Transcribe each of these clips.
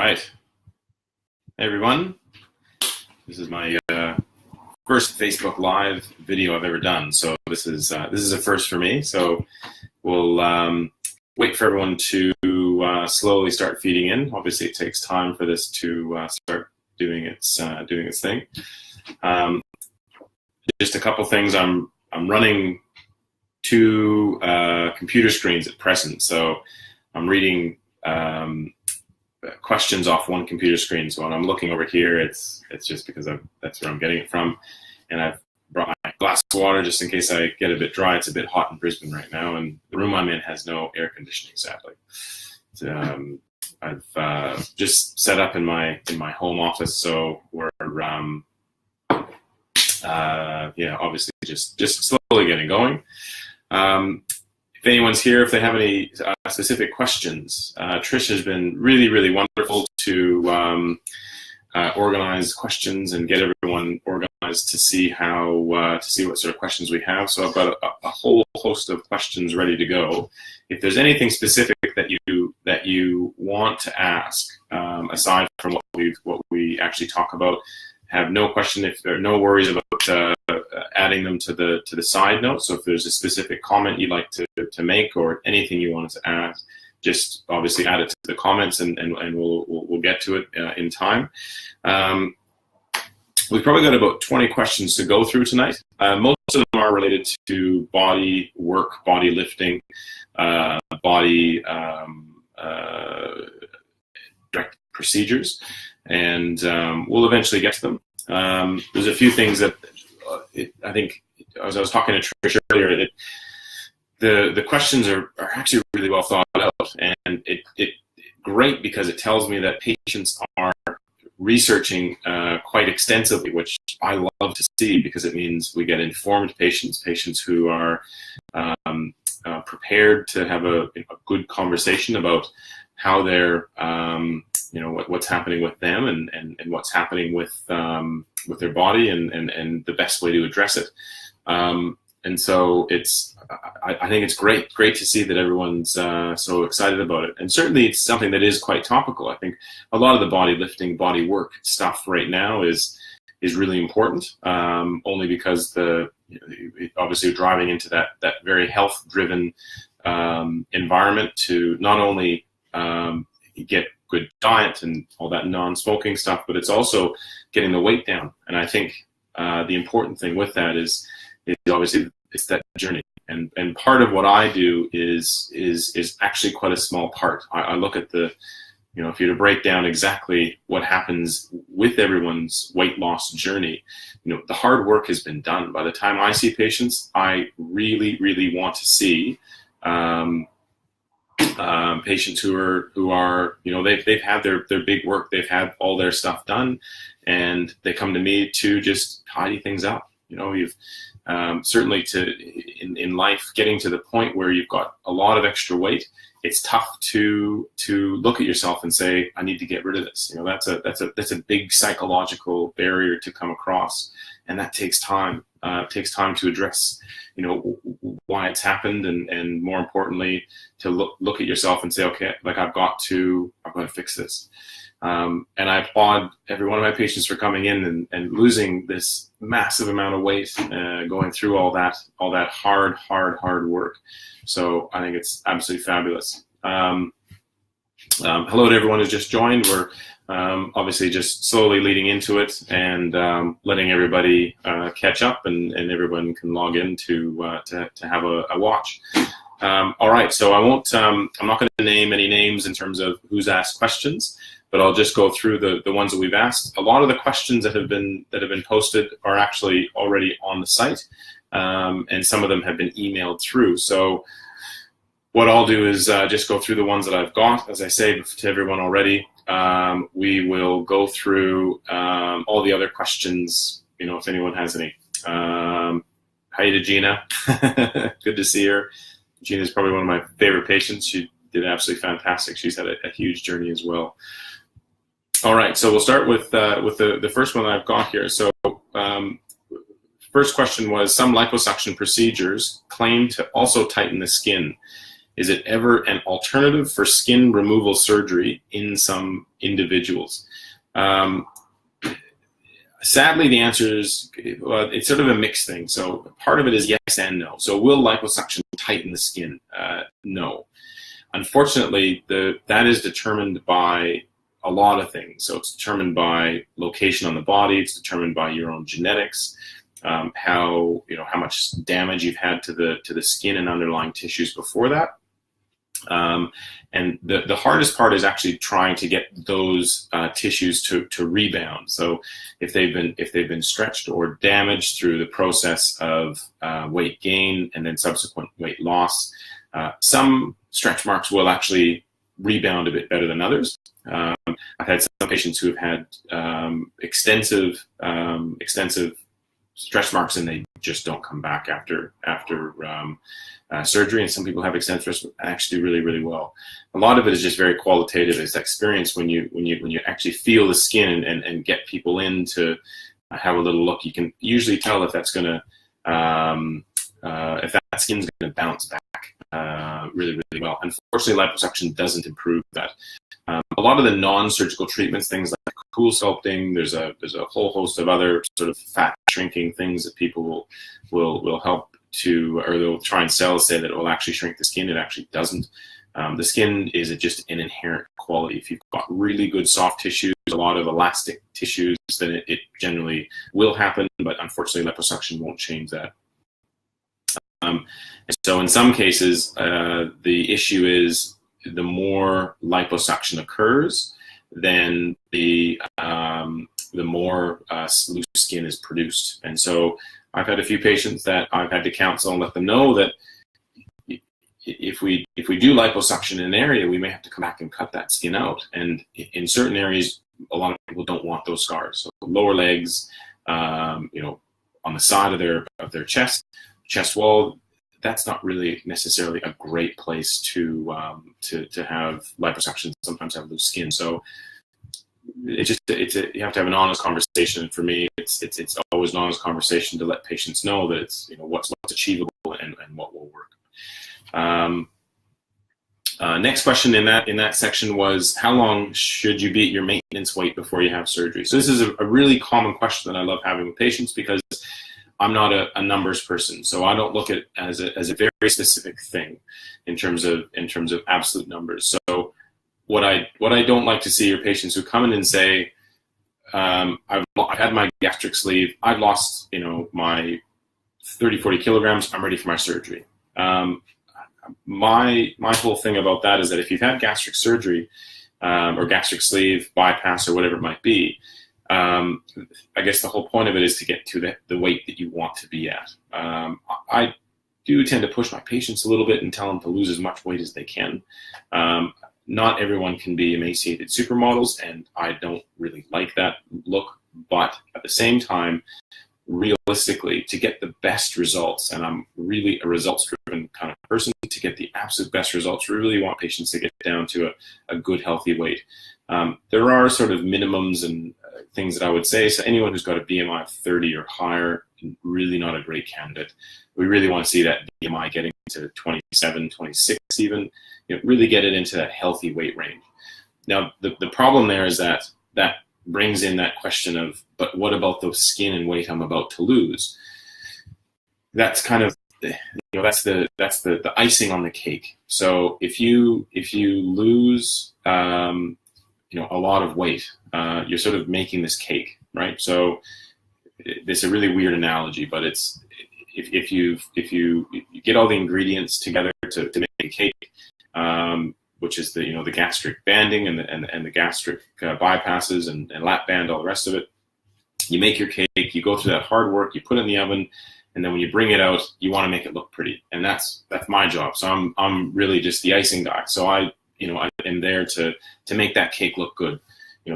right. Hey everyone, this is my first Facebook Live video I've ever done, so this is a first for me. So we'll wait for everyone to slowly start feeding in. Obviously, it takes time for this to start doing its thing. Just a couple things. I'm running two computer screens at present, so I'm reading questions off one computer screen. So when I'm looking over here, it's just because that's where I'm getting it from. And I've brought my glass of water just in case I get a bit dry. It's a bit hot in Brisbane right now, and the room I'm in has no air conditioning, sadly. I've just set up in my home office, so we're obviously just slowly getting going. If anyone's here, if they have any specific questions, Trish has been really, really wonderful to organize questions and get everyone organized to see what sort of questions we have. So I've got a whole host of questions ready to go. If there's anything specific that you want to ask, aside from what we actually talk about, have no question. If there are no worries about adding them to the side note. So if there's a specific comment you'd like to make or anything you wanted to add, just obviously add it to the comments and we'll get to it in time. We've probably got about 20 questions to go through tonight. Most of them are related to body work, body lifting, body direct procedures, and we'll eventually get to them. There's a few things that I think, as I was talking to Trish earlier, the questions are actually really well thought out, and it great because it tells me that patients are researching quite extensively, which I love to see, because it means we get informed patients who are prepared to have a good conversation about how they're what's happening with them and what's happening with their body and the best way to address it. And so I think it's great to see that everyone's so excited about it. And certainly it's something that is quite topical. I think a lot of the body lifting, body work stuff right now is really important, only because obviously we're driving into that very health-driven environment to not only get good diet and all that non-smoking stuff, but it's also getting the weight down. And I think the important thing with that is obviously it's that journey. And part of what I do is actually quite a small part. I look at if you were to break down exactly what happens with everyone's weight loss journey, the hard work has been done. By the time I see patients, I really, really want to see patients who are they've had their big work, they've had all their stuff done, and they come to me to just tidy things up. You've certainly in life, getting to the point where you've got a lot of extra weight, it's tough to look at yourself and say, I need to get rid of this. That's a big psychological barrier to come across, and that takes time. It takes time to address, why it's happened, and more importantly, to look at yourself and say, okay, like I've got to fix this. And I applaud every one of my patients for coming in and losing this massive amount of weight, going through all that hard work. So I think it's absolutely fabulous. Hello to everyone who's just joined. We're obviously just slowly leading into it and letting everybody catch up, and everyone can log in to have a watch. All right, so I'm not going to name any names in terms of who's asked questions, but I'll just go through the ones that we've asked. A lot of the questions that have been posted are actually already on the site, and some of them have been emailed through. So what I'll do is just go through the ones that I've got. As I say to everyone already, we will go through all the other questions, if anyone has any. Hi to Gina. Good to see her. Gina's probably one of my favorite patients. She did absolutely fantastic. She's had a huge journey as well. All right, so we'll start with the first one that I've got here. So first question was, some liposuction procedures claim to also tighten the skin. is it ever an alternative for skin removal surgery in some individuals? Sadly, the answer is, well, it's sort of a mixed thing. So part of it is yes and no. So will liposuction tighten the skin? No. Unfortunately, that is determined by a lot of things. So it's determined by location on the body. It's determined by your own genetics, how much damage you've had to the skin and underlying tissues before that. And the hardest part is actually trying to get those tissues to rebound. So if they've been stretched or damaged through the process of weight gain and then subsequent weight loss, some stretch marks will actually rebound a bit better than others. I've had some patients who have had extensive stretch marks and they just don't come back after surgery, and some people have extensive stretch and actually do really, really well. A lot of it is just very qualitative. It's experience when you actually feel the skin and get people in to have a little look. You can usually tell if that's going to if that skin's going to bounce back really, really well. Unfortunately, liposuction doesn't improve that. A lot of the non-surgical treatments, things like cool sculpting, there's a whole host of other sort of fat shrinking things that people will help to, or they'll try and sell, say that it will actually shrink the skin. It actually doesn't. The skin is just an inherent quality. If you've got really good soft tissues, a lot of elastic tissues, then it generally will happen, but unfortunately liposuction won't change that. So in some cases, the issue is the more liposuction occurs, then the more loose skin is produced. And so I've had a few patients that I've had to counsel and let them know that if we do liposuction in an area, we may have to come back and cut that skin out. And in certain areas, a lot of people don't want those scars. So lower legs, on the side of their chest wall, that's not really necessarily a great place to have liposuction. Sometimes have loose skin. So you have to have an honest conversation. And for me, it's always an honest conversation to let patients know that it's what's achievable and what will work. Next question in that section was, how long should you be at your maintenance weight before you have surgery? So this is a really common question that I love having with patients, because I'm not a numbers person, so I don't look at it as a very specific thing in terms of absolute numbers. So what I don't like to see are patients who come in and say, I've had my gastric sleeve, I've lost my 30-40 kilograms, I'm ready for my surgery. My whole thing about that is that if you've had gastric surgery or gastric sleeve bypass or whatever it might be, I guess the whole point of it is to get to the weight that you want to be at. I do tend to push my patients a little bit and tell them to lose as much weight as they can. Not everyone can be emaciated supermodels, and I don't really like that look. But at the same time, realistically, to get the best results, and I'm really a results-driven kind of person, to get the absolute best results, we really want patients to get down to a good, healthy weight. There are sort of minimums and things that I would say. So anyone who's got a BMI of 30 or higher, really not a great candidate. We really want to see that BMI getting to 27, 26 even, really get it into that healthy weight range. Now, the problem there is that brings in that question of, but what about those skin and weight I'm about to lose? That's kind of, that's the icing on the cake. So if you lose, a lot of weight, you're sort of making this cake, right? So it's a really weird analogy, but it's if you get all the ingredients together to make a cake, which is the gastric banding and the gastric bypasses and lap band, all the rest of it. You make your cake, you go through that hard work, you put it in the oven, and then when you bring it out, you want to make it look pretty, and that's my job. So I'm really just the icing guy. So I am there to make that cake look good.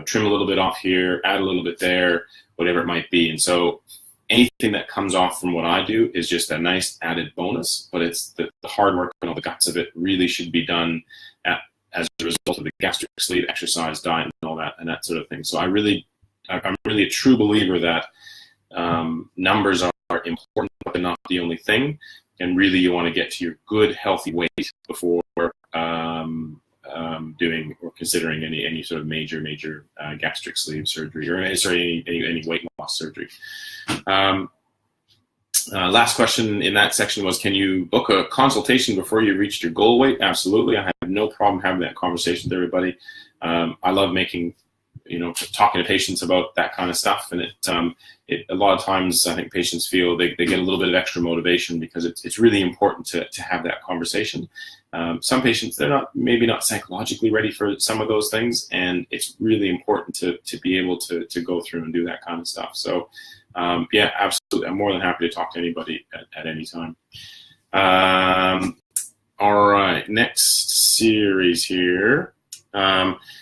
Trim a little bit off here, add a little bit there, whatever it might be. And so anything that comes off from what I do is just a nice added bonus, but it's the hard work and all the guts of it really should be done as a result of the gastric sleeve exercise, diet, and all that, and that sort of thing. So I'm really a true believer that numbers are important, but they're not the only thing. and really you want to get to your good healthy weight before doing or considering any sort of major gastric sleeve surgery, or any weight loss surgery. Last question in that section was, can you book a consultation before you reached your goal weight? Absolutely. I have no problem having that conversation with everybody. I love talking to patients about that kind of stuff. And a lot of times I think patients feel they get a little bit of extra motivation because it's really important to have that conversation. Some patients, they're maybe not psychologically ready for some of those things. And it's really important to be able to go through and do that kind of stuff. So yeah, absolutely. I'm more than happy to talk to anybody at any time. All right, next series here.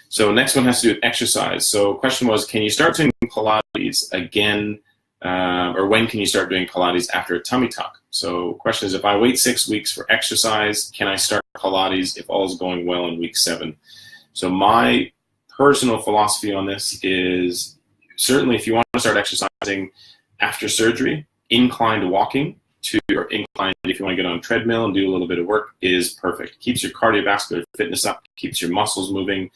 So next one has to do with exercise. So question was, can you start doing Pilates again, or when can you start doing Pilates after a tummy tuck? So question is, if I wait 6 weeks for exercise, can I start Pilates if all is going well in week 7? So my personal philosophy on this is, certainly if you want to start exercising after surgery, inclined walking or inclined, if you want to get on a treadmill and do a little bit of work, is perfect. Keeps your cardiovascular fitness up, keeps your muscles moving,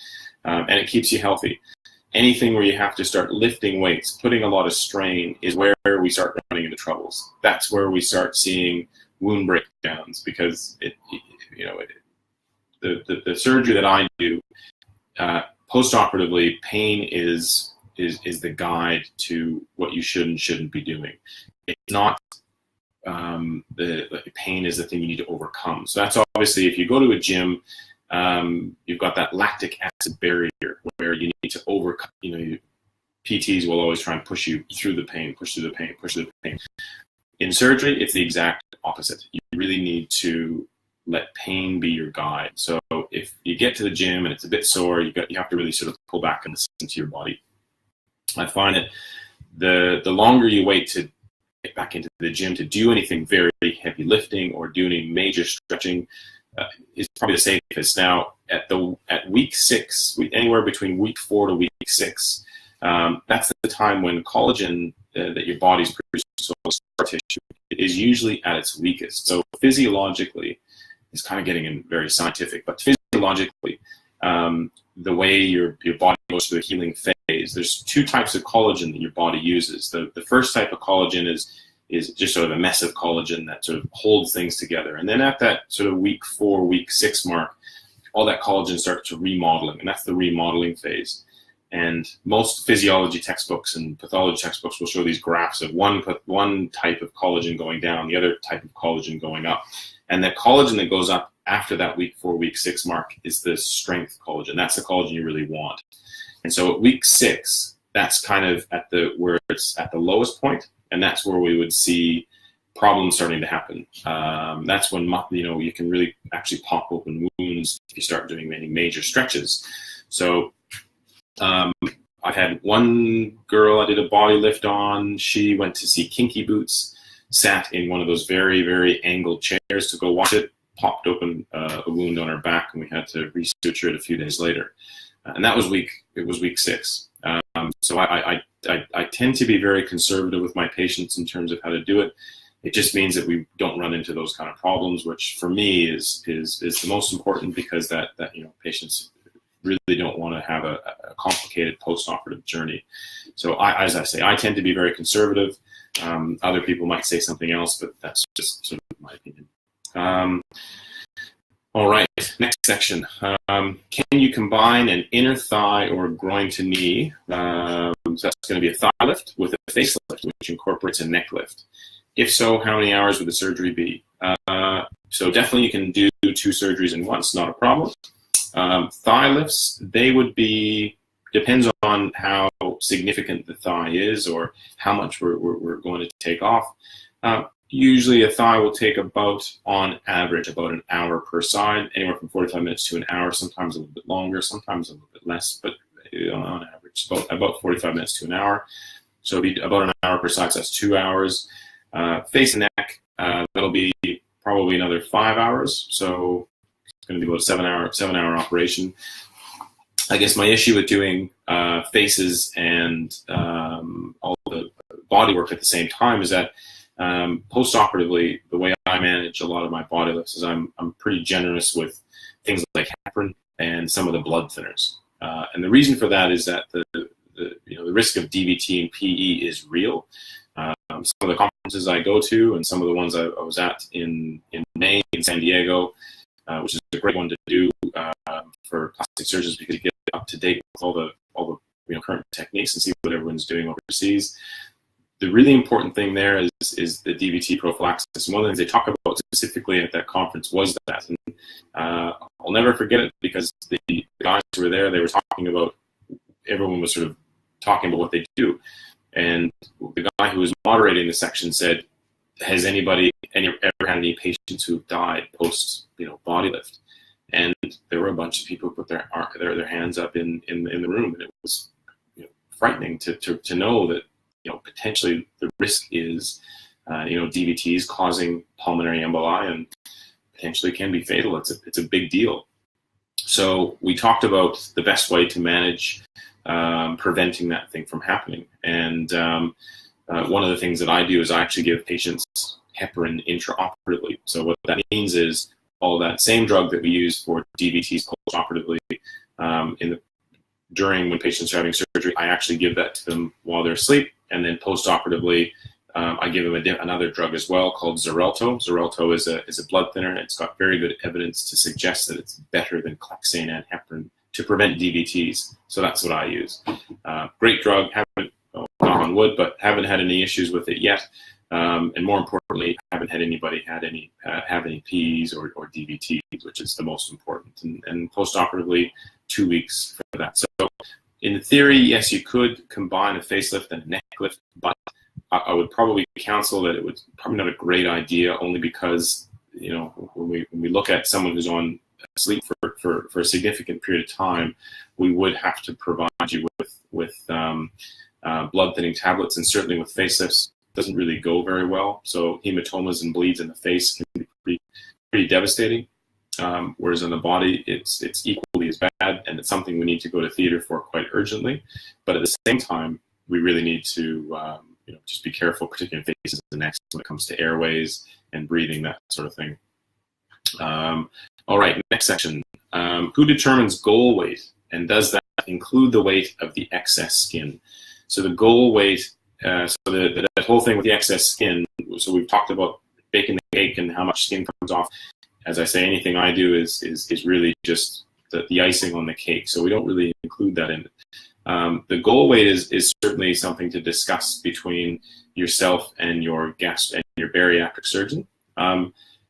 and it keeps you healthy. Anything where you have to start lifting weights, putting a lot of strain, is where we start running into troubles. That's where we start seeing wound breakdowns, because the surgery that I do, post-operatively, pain is the guide to what you should and shouldn't be doing. It's not the pain is the thing you need to overcome. So that's obviously, if you go to a gym, you've got that lactic acid barrier where you need to overcome. PTs will always try and push you through the pain, push through the pain, push through the pain. In surgery, it's the exact opposite. You really need to let pain be your guide. So if you get to the gym and it's a bit sore, you have to really sort of pull back and listen to your body. I find that the longer you wait to get back into the gym to do anything very heavy lifting or do any major stretching is probably the safest. Now, at week 6, anywhere between week 4 to week 6, that's the time when collagen that your body's producing, so scar tissue, is usually at its weakest. So physiologically, it's kind of getting in very scientific, but physiologically, the way your body goes through the healing phase, there's 2 types of collagen that your body uses. The first type of collagen is just sort of a mess of collagen that sort of holds things together. And then at that sort of week 4, week 6 mark, all that collagen starts to remodeling, and that's the remodeling phase. And most physiology textbooks and pathology textbooks will show these graphs of one type of collagen going down, the other type of collagen going up. And the collagen that goes up after that week 4, week 6 mark is the strength collagen. That's the collagen you really want. And so at week 6, that's kind of where it's at the lowest point, and that's where we would see problems starting to happen. That's when you can really actually pop open wounds if you start doing any major stretches. So I've had one girl I did a body lift on. She went to see Kinky Boots, sat in one of those very, very angled chairs to go watch it, popped open a wound on her back, and we had to resuture it a few days later. And that was week 6. So I tend to be very conservative with my patients in terms of how to do it. It just means that we don't run into those kind of problems, which for me is the most important, because that patients really don't want to have a complicated post-operative journey. So as I say, I tend to be very conservative. Other people might say something else, but that's just sort of my opinion. All right, next section. Can you combine an inner thigh or groin to knee? So that's going to be a thigh lift with a facelift, which incorporates a neck lift. If so, how many hours would the surgery be? So definitely you can do 2 surgeries in once, not a problem. Thigh lifts, they would be, depends on how significant the thigh is or how much we're going to take off. Usually a thigh will take on average, about an hour per side, anywhere from 45 minutes to an hour, sometimes a little bit longer, sometimes a little bit less, but on average, about 45 minutes to an hour. So it'll be about an hour per side, so that's 2 hours. Face and neck, that'll be probably another 5 hours, so it's going to be about a 7-hour operation. I guess my issue with doing faces and all the body work at the same time is that post-operatively, the way I manage a lot of my body lifts is I'm pretty generous with things like heparin and some of the blood thinners. And the reason for that is that the risk of DVT and PE is real. Some of the conferences I go to and some of the ones I was at in May in San Diego, which is a great one to do for plastic surgeons because you get up to date with all the current techniques and see what everyone's doing overseas. The really important thing there is the DVT prophylaxis. One of the things they talk about specifically at that conference was that. And I'll never forget it because the guys who were there, they were talking about, everyone was sort of talking about what they do. And the guy who was moderating the section said, has anybody ever had any patients who've died post body lift? And there were a bunch of people who put their hands up in the room, and it was frightening to know that potentially the risk is DVTs causing pulmonary emboli and potentially can be fatal. It's a big deal. So we talked about the best way to manage preventing that thing from happening. And one of the things that I do is I actually give patients heparin intraoperatively. So what that means is all that same drug that we use for DVTs postoperatively during when patients are having surgery, I actually give that to them while they're asleep. And then postoperatively, I give them another drug as well called Xarelto. Xarelto is a blood thinner, and it's got very good evidence to suggest that it's better than Clexane and heparin to prevent DVTs. So that's what I use. Great drug. Haven't, knock on wood, but haven't had any issues with it yet. And more importantly, haven't had anybody have any PEs or DVTs, which is the most important. And postoperatively, 2 weeks for that. So in theory, yes, you could combine a facelift and a neck lift, but I would probably counsel that it was probably not a great idea, only because when we look at someone who's on sleep for a significant period of time, we would have to provide you with blood thinning tablets, and certainly with facelifts doesn't really go very well. So hematomas and bleeds in the face can be pretty devastating. Whereas in the body, it's equally as bad, and it's something we need to go to theater for quite urgently. But at the same time, we really need to just be careful, particularly in faces and necks when it comes to airways and breathing, that sort of thing. All right, next section. Who determines goal weight, and does that include the weight of the excess skin? So the goal weight, the whole thing with the excess skin, so we've talked about baking the cake and how much skin comes off. As I say, anything I do is really just the icing on the cake. So we don't really include that in it. The goal weight is certainly something to discuss between yourself and your bariatric surgeon.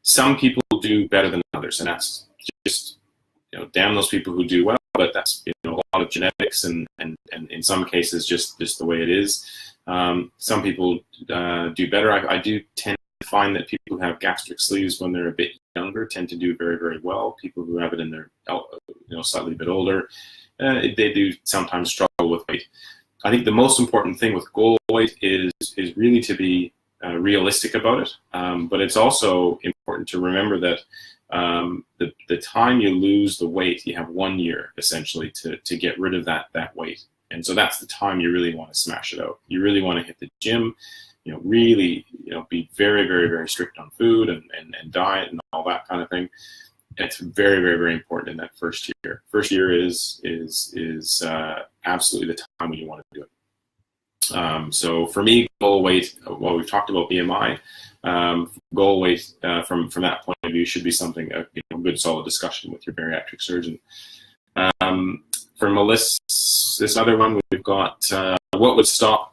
Some people do better than others, and that's just damn those people who do well. But that's a lot of genetics, and in some cases just the way it is. Some people do better. I do tend to find that people who have gastric sleeves when they're a bit younger tend to do very, very well. People who have it in their slightly a bit older, they do sometimes struggle with weight. I think the most important thing with goal weight is really to be realistic about it. But it's also important to remember that the time you lose the weight, you have 1 year essentially to get rid of that weight. And so that's the time you really want to smash it out. You really want to hit the gym, really, be very, very, very strict on food and diet and all that kind of thing. It's very, very, very important in that first year. First year is absolutely the time when you want to do it. So for me, goal weight, well, we've talked about BMI. Goal weight from that point of view should be something, a good solid discussion with your bariatric surgeon. For Melissa, this other one, we've got what would stop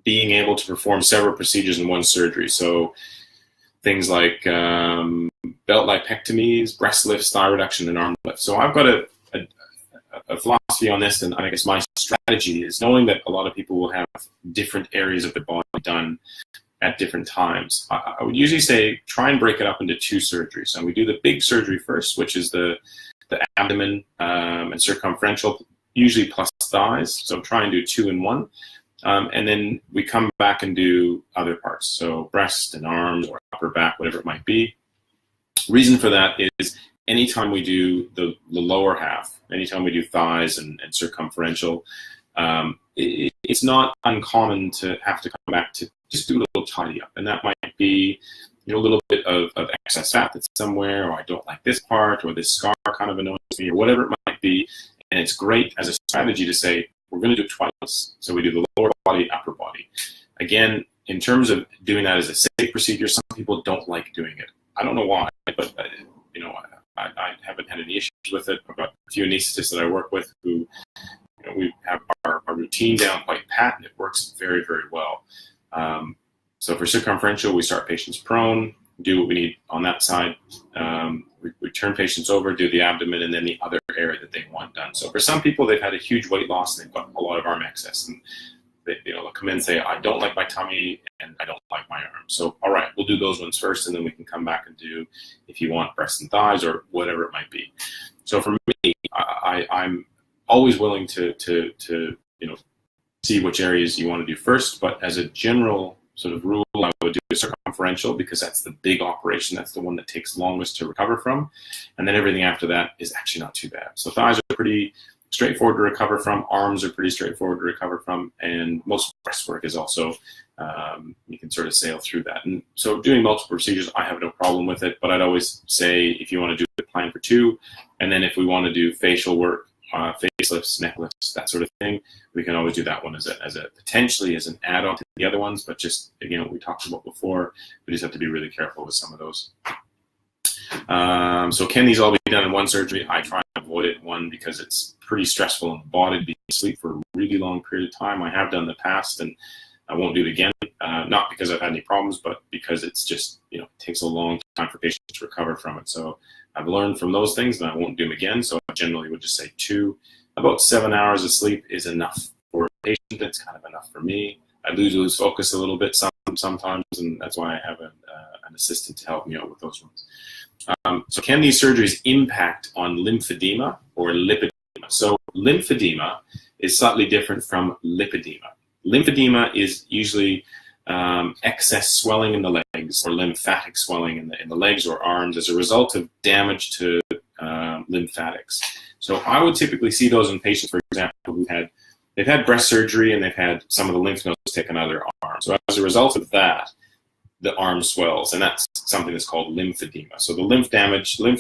being able to perform several procedures in one surgery. So things like belt lipectomies, breast lifts, thigh reduction, and arm lifts. So I've got a philosophy on this, and I guess my strategy is knowing that a lot of people will have different areas of their body done at different times. I would usually say try and break it up into 2 surgeries. So we do the big surgery first, which is the abdomen and circumferential, usually plus thighs. So try and do 2 in 1. And then we come back and do other parts. So breast and arms or upper back, whatever it might be. Reason for that is anytime we do the lower half, anytime we do thighs and circumferential, it's not uncommon to have to come back to just do a little tidy up. And that might be a little bit of excess fat that's somewhere, or I don't like this part, or this scar kind of annoys me, or whatever it might be. And it's great as a strategy to say, we're going to do it twice. So we do the lower body, upper body. Again, in terms of doing that as a safe procedure, some people don't like doing it. I don't know why, but I haven't had any issues with it. I've got a few anesthetists that I work with who, we have our routine down quite pat, and it works very, very well. So for circumferential, we start patients prone, do what we need on that side. We turn patients over, do the abdomen, and then the other area that they want done. So for some people, they've had a huge weight loss and they've got a lot of arm excess, and they'll come in and say, I don't like my tummy and I don't like my arms. So, all right, we'll do those ones first, and then we can come back and do, if you want, breasts and thighs or whatever it might be. So for me, I'm always willing to see which areas you want to do first, but as a general sort of rule, I would do a circumferential because that's the big operation. That's the one that takes longest to recover from. And then everything after that is actually not too bad. So thighs are pretty straightforward to recover from. Arms are pretty straightforward to recover from. And most breast work is also, you can sort of sail through that. And so doing multiple procedures, I have no problem with it. But I'd always say, if you want to do it, plan for 2. And then if we want to do facial work, facelifts, neck lifts, that sort of thing, we can always do that one as a potentially as an add-on to the other ones. But just, again, what we talked about before, we just have to be really careful with some of those. So can these all be done in one surgery? I try to avoid it, one, because it's pretty stressful on the body to be asleep for a really long period of time. I have done in the past, and I won't do it again. Not because I've had any problems, but because it's just, it takes a long time for patients to recover from it. So I've learned from those things, and I won't do them again. So I generally would just say 2. About 7 hours of sleep is enough for a patient. That's kind of enough for me. I lose focus a little bit sometimes, and that's why I have an assistant to help me out with those ones. So can these surgeries impact on lymphedema or lipedema? So lymphedema is slightly different from lipedema. Lymphedema is usually excess swelling in the legs or lymphatic swelling in the legs or arms as a result of damage to lymphatics. So I would typically see those in patients, for example, they've had breast surgery and they've had some of the lymph nodes taken out of their arm. So as a result of that, the arm swells, and that's something that's called lymphedema. So the lymph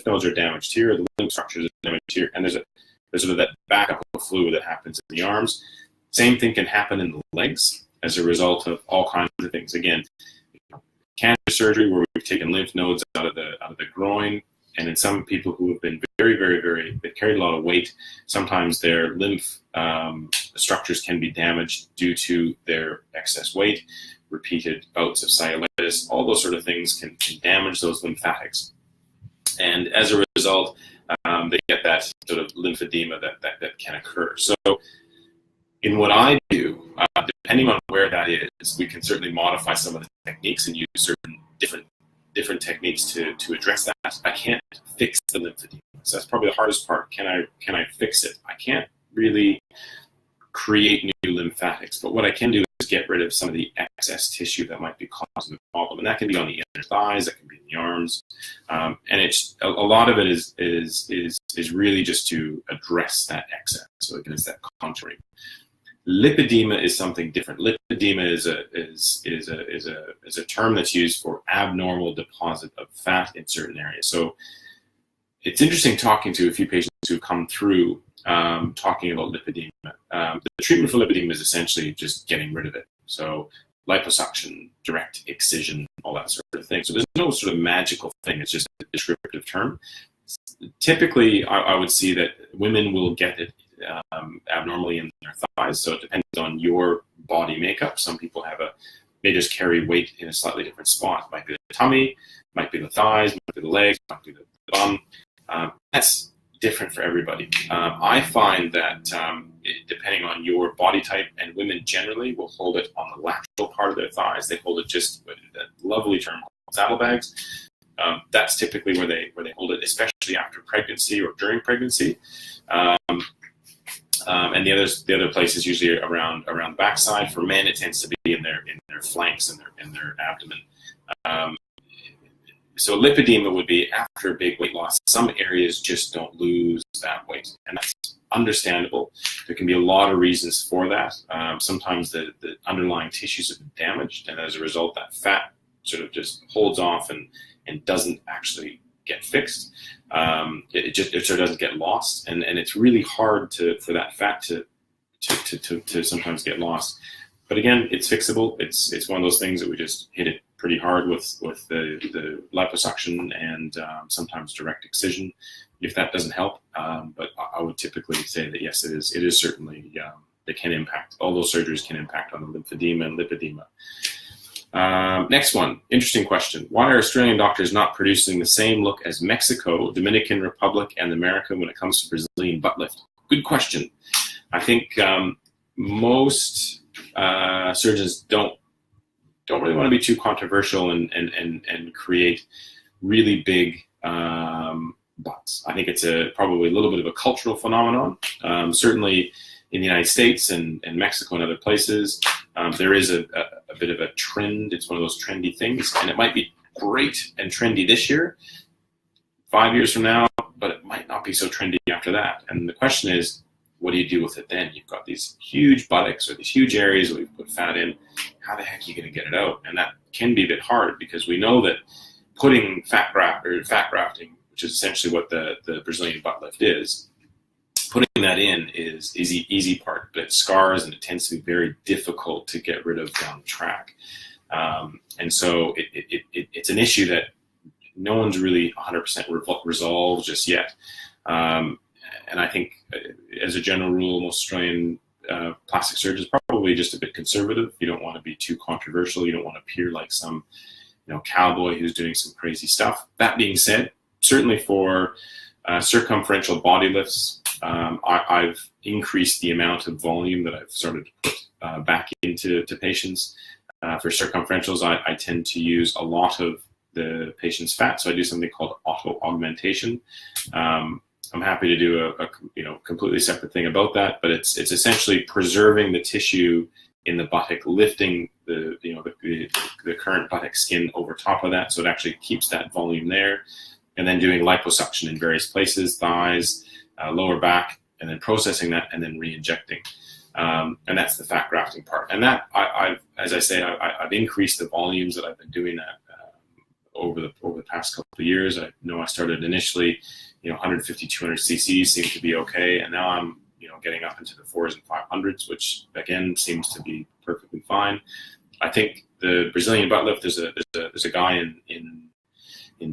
nodes are damaged here, the lymph structures are damaged here, and there's sort of that backup of fluid that happens in the arms. Same thing can happen in the legs as a result of all kinds of things. Again, cancer surgery where we've taken lymph nodes out of the groin, and in some people who have been very, very, very, they've carried a lot of weight, sometimes their lymph structures can be damaged due to their excess weight. Repeated bouts of cellulitis, all those sort of things can damage those lymphatics. And as a result, they get that sort of lymphedema that can occur. So in what I do, depending on where that is, we can certainly modify some of the techniques and use certain different techniques to address that. I can't fix the lymphedema. So that's probably the hardest part. Can I fix it? I can't really create new lymphatics, but what I can do is get rid of some of the excess tissue that might be causing the problem, and that can be on the inner thighs, that can be in the arms, and it's a lot of it is really just to address that excess. So again, it's that contouring. Lipedema is something different. Lipedema is a term that's used for abnormal deposit of fat in certain areas. So it's interesting talking to a few patients who've come through talking about lipedema. The treatment for lipedema is essentially just getting rid of it. So liposuction, direct excision, all that sort of thing. So there's no sort of magical thing. It's just a descriptive term. Typically, I would see that women will get it abnormally in their thighs. So it depends on your body makeup. Some people they just carry weight in a slightly different spot. It might be the tummy, might be the thighs, might be the legs, might be the bum. That's different for everybody. I find that depending on your body type, and women generally will hold it on the lateral part of their thighs. They hold it just with that lovely term called saddlebags. That's typically where they hold it, especially after pregnancy or during pregnancy. And the other place is usually around the backside. For men, it tends to be in their flanks and their abdomen. So lipedema would be after big weight loss. Some areas just don't lose that weight, and that's understandable. There can be a lot of reasons for that. Sometimes the underlying tissues have been damaged, and as a result, that fat sort of just holds off and doesn't actually get fixed. It sort of doesn't get lost, and it's really hard for that fat to sometimes get lost. But again, it's fixable. It's one of those things that we just hit it pretty hard with the liposuction and sometimes direct excision, if that doesn't help. But I would typically say that yes, it is certainly, they can impact, all those surgeries can impact on the lymphedema and lipedema. Next one, interesting question. Why are Australian doctors not producing the same look as Mexico, Dominican Republic, and America when it comes to Brazilian butt lift? Good question. I think most surgeons don't really want to be too controversial and create really big butts. I think it's probably a little bit of a cultural phenomenon. Certainly in the United States and Mexico and other places, there is a bit of a trend. It's one of those trendy things, and it might be great and trendy this year, 5 years from now, but it might not be so trendy after that. And the question is, what do you do with it then? You've got these huge buttocks or these huge areas that we've put fat in. How the heck are you going to get it out? And that can be a bit hard, because we know that putting fat grafting, which is essentially what the Brazilian butt lift is, putting that in is the easy part, but it scars and it tends to be very difficult to get rid of down the track. And so it's an issue that no one's really 100% resolved just yet. And I think, as a general rule, most Australian plastic surgeons are probably just a bit conservative. You don't want to be too controversial. You don't want to appear like some, cowboy who's doing some crazy stuff. That being said, certainly for circumferential body lifts, I've increased the amount of volume that I've started to put back into patients. For circumferentials, I tend to use a lot of the patient's fat, so I do something called auto augmentation. I'm happy to do a completely separate thing about that, but it's essentially preserving the tissue in the buttock, lifting the current buttock skin over top of that, so it actually keeps that volume there, and then doing liposuction in various places, thighs, lower back, and then processing that and then re-injecting. And that's the fat grafting part. And that I've increased the volumes that I've been doing that over the past couple of years. I know I started initially, 150, 200 cc's seemed to be okay, and now I'm getting up into the 400s and 500s, which again seems to be perfectly fine. I think the Brazilian butt lift, there's a guy in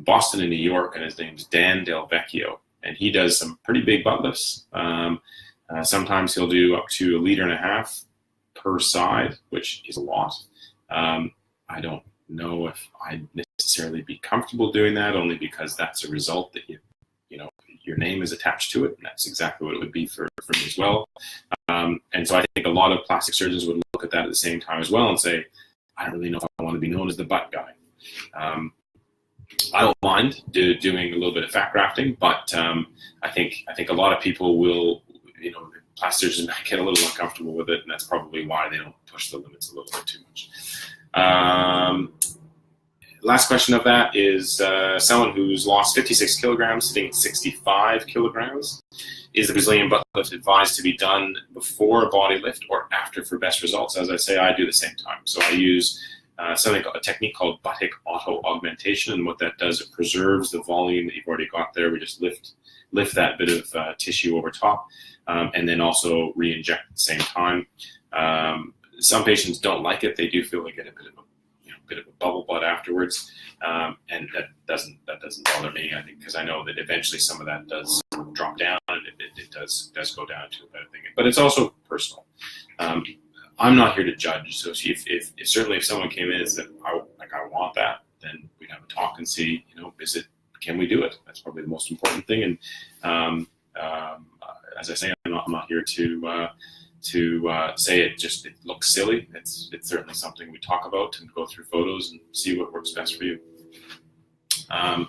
Boston and New York, and his name's Dan Del Vecchio, and he does some pretty big butt lifts. Sometimes he'll do up to 1.5 liters per side, which is a lot. I don't know if I'd necessarily be comfortable doing that, only because that's a result that your name is attached to it, and that's exactly what it would be for me as well. And so I think a lot of plastic surgeons would look at that at the same time as well and say, I don't really know if I want to be known as the butt guy. I don't mind doing a little bit of fat grafting, but I think a lot of people will, plastic surgeons might get a little uncomfortable with it, and that's probably why they don't push the limits a little bit too much. Last question of that is someone who's lost 56 kilograms, sitting at 65 kilograms. Is the Brazilian butt lift advised to be done before a body lift or after for best results? As I say, I do the same time. So I use a technique called buttock auto augmentation, and what that does, it preserves the volume that you've already got there. We just lift that bit of tissue over top, and then also re-inject at the same time. Some patients don't like it; they do feel they get a bit of a bubble butt afterwards, and that doesn't bother me. I think, because I know that eventually some of that does drop down, and it does go down to a better thing. But it's also personal. I'm not here to judge. So if someone came in and said, I want that, then we'd have a talk and see, can we do it? That's probably the most important thing. And as I say, I'm not here to say it looks silly. It's certainly something we talk about and go through photos and see what works best for you. I've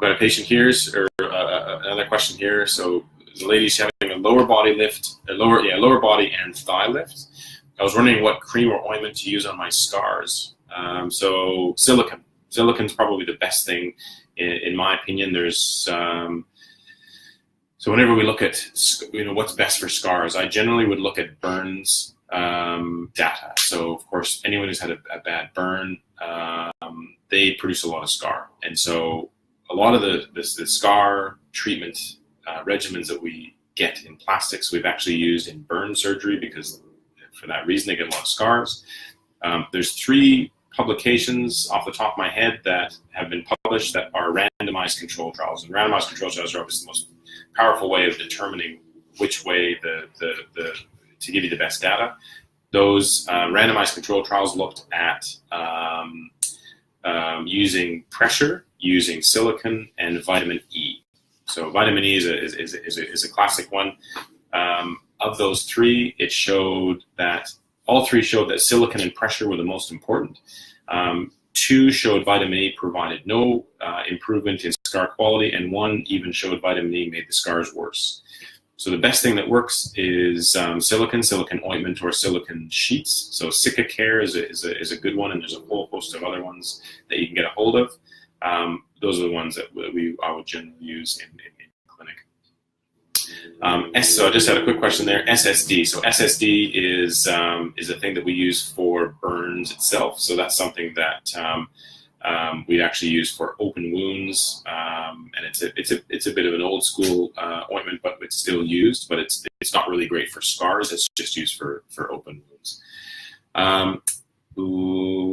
got a patient here, another question here. So the lady's having a lower body and thigh lift. I was wondering what cream or ointment to use on my scars. So silicone. Silicone's probably the best thing, in my opinion. There's so whenever we look at what's best for scars, I generally would look at burns data. So of course, anyone who's had a bad burn, they produce a lot of scar. And so a lot of the scar treatment regimens that we get in plastics, we've actually used in burn surgery because for that reason they get a lot of scars. There's 3 publications off the top of my head that have been published that are randomized control trials. And randomized control trials are obviously the most powerful way of determining which way to give you the best data. Those randomized control trials looked at using pressure, using silicone, and vitamin E. So vitamin E is a classic one. Of those 3, it showed that all 3 showed that silicone and pressure were the most important. 2 showed vitamin E provided no improvement in scar quality, and 1 even showed vitamin E made the scars worse. So the best thing that works is silicone ointment, or silicone sheets. So Sikacare is a good one, and there's a whole host of other ones that you can get a hold of. Those are the ones that I would generally use in clinic. So I just had a quick question there. SSD. So SSD is a thing that we use for burns itself. So that's something that we actually use for open wounds, and it's a bit of an old school ointment, but it's still used. But it's not really great for scars. It's just used for open wounds.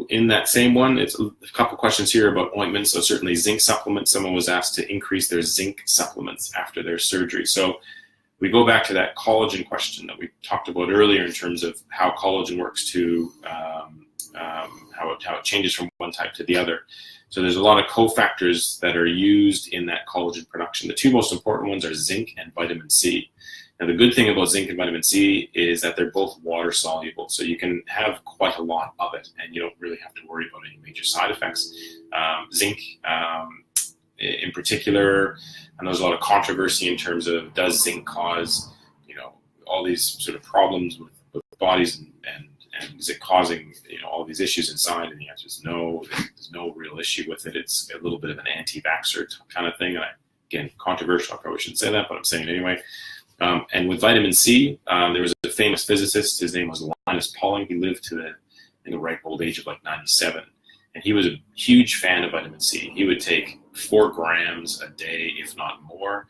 In that same one, it's a couple questions here about ointments. So certainly zinc supplements. Someone was asked to increase their zinc supplements after their surgery. So we go back to that collagen question that we talked about earlier in terms of how collagen works to how it changes from one type to the other. So there's a lot of cofactors that are used in that collagen production. The 2 most important ones are zinc and vitamin C. Now, the good thing about zinc and vitamin C is that they're both water soluble, so you can have quite a lot of it, and you don't really have to worry about any major side effects. Zinc, in particular, and there's a lot of controversy in terms of does zinc cause, all these sort of problems with bodies, and is it causing, all these issues inside? And the answer is no. There's no real issue with it. It's a little bit of an anti-vaxxer kind of thing. And again, controversial. I probably shouldn't say that, but I'm saying it anyway. And with vitamin C, there was a famous physicist. His name was Linus Pauling. He lived to the ripe old age of like 97. And he was a huge fan of vitamin C. He would take 4 grams a day, if not more,